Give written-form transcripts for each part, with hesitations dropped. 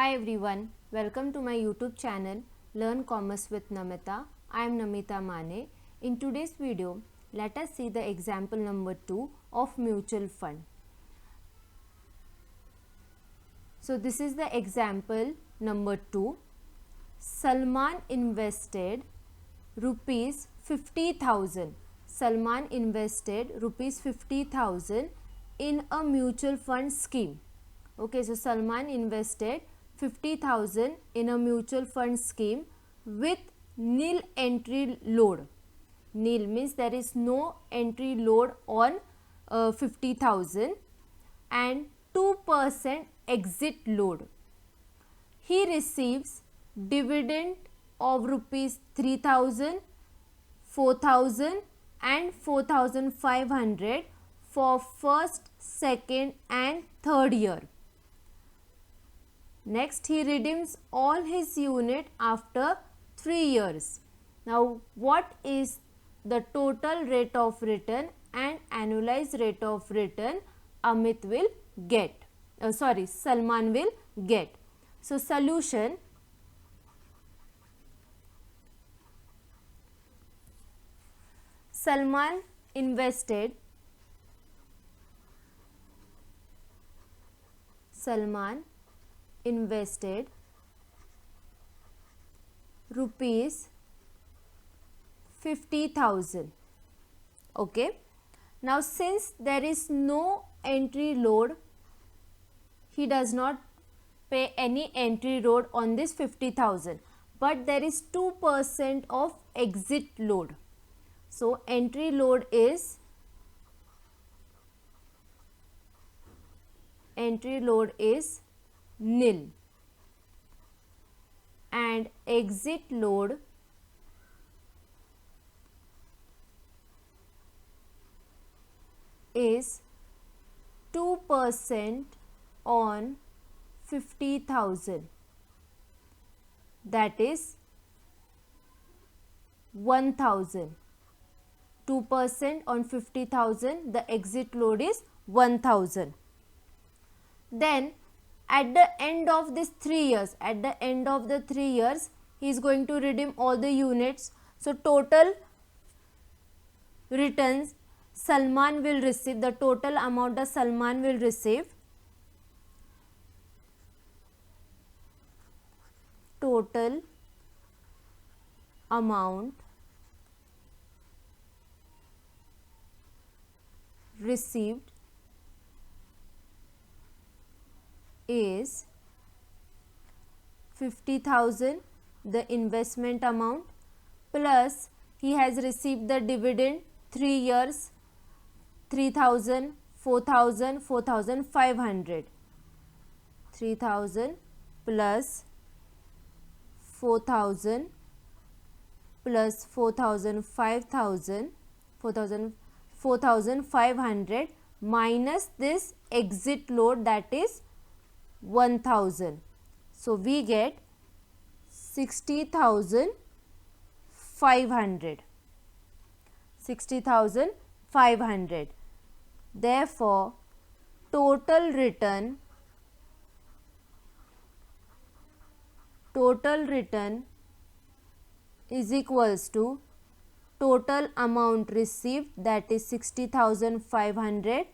Hi everyone, welcome to my YouTube channel Learn Commerce with Namita. I am Namita Mane. In today's video, let us see the example number 2 of mutual fund. So this is the example number 2. Salman invested rupees 50,000. Salman invested rupees 50,000 in a mutual fund scheme. Okay, so Salman invested 50,000 in a mutual fund scheme with nil entry load. Nil means there is no entry load on 50,000 and 2% exit load. He receives dividend of rupees 3,000, 4,000 and 4,500 for first, second and third year. Next, he redeems all his unit after 3 years. Now, what is the total rate of return and annualized rate of return Amit will get? Salman will get. So, solution. Salman invested rupees 50,000. Okay. Now, since there is no entry load, he does not pay any entry load on this 50,000, but there is 2% of exit load. So, entry load is nil and exit load is 2% on 50,000, that is 1,000. 2% on 50,000, the exit load is 1,000. Then at the end of this 3 years, he is going to redeem all the units. So total returns Salman will receive, the total amount that Salman will receive, total amount received is 50,000, the investment amount, plus he has received the dividend 3 years, 3,000, 4,000, 4,500. 3,000 plus 4,000 plus 4,000, 5,000, 4,500 minus this exit load, that is 1,000. So we get 60,500. 60,500. Therefore, total return is equals to total amount received, that is 60,500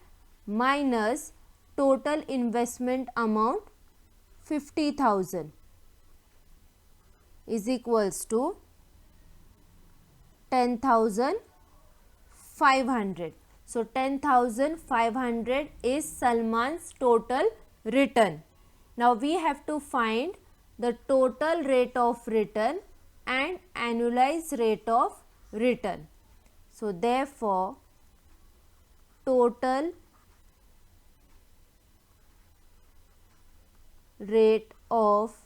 minus total investment amount 50,000 is equals to 10,500. So 10,500 is Salman's total return. Now we have to find the total rate of return and annualized rate of return. So therefore, total rate of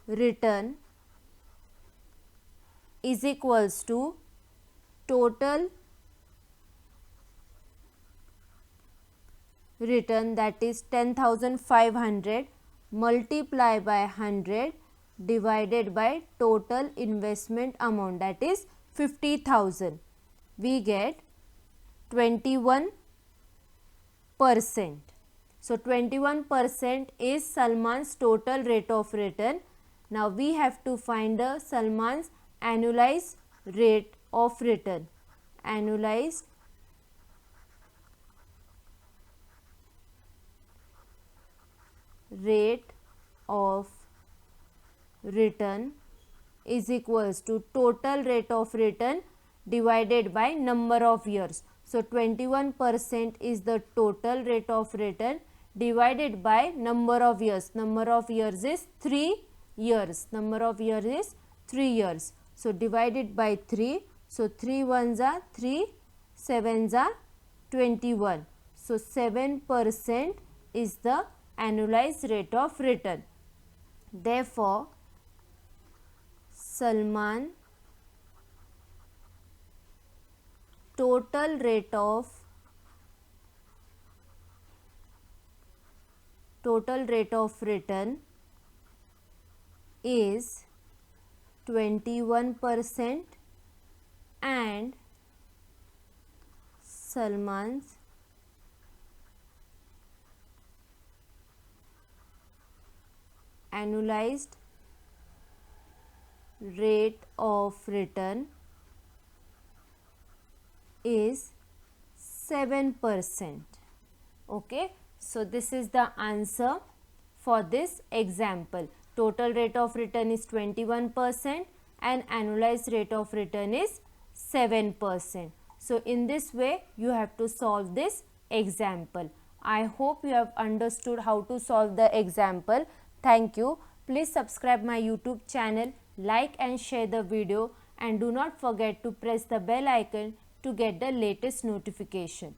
return is equals to total return, that is 10,500 multiplied by 100 divided by total investment amount, that is 50,000. We get 21%. So 21% is Salman's total rate of return. Now we have to find the Salman's annualized rate of return. Annualized rate of return is equals to total rate of return divided by number of years. So 21% is the total rate of return divided by number of years. Number of years is 3 years. Number of years is 3 years. So divided by 3. So 3 ones are 3, 7s are 21. So 7% is the annualized rate of return. Therefore, Salman total rate of return is 21% and Salman's annualized rate of return is 7%. Okay, so this is the answer for this example. Total rate of return is 21% and annualized rate of return is 7%. So in this way you have to solve this example. I hope you have understood how to solve the example. Thank you. Please subscribe my YouTube channel, like and share the video, and do not forget to press the bell icon to get the latest notification.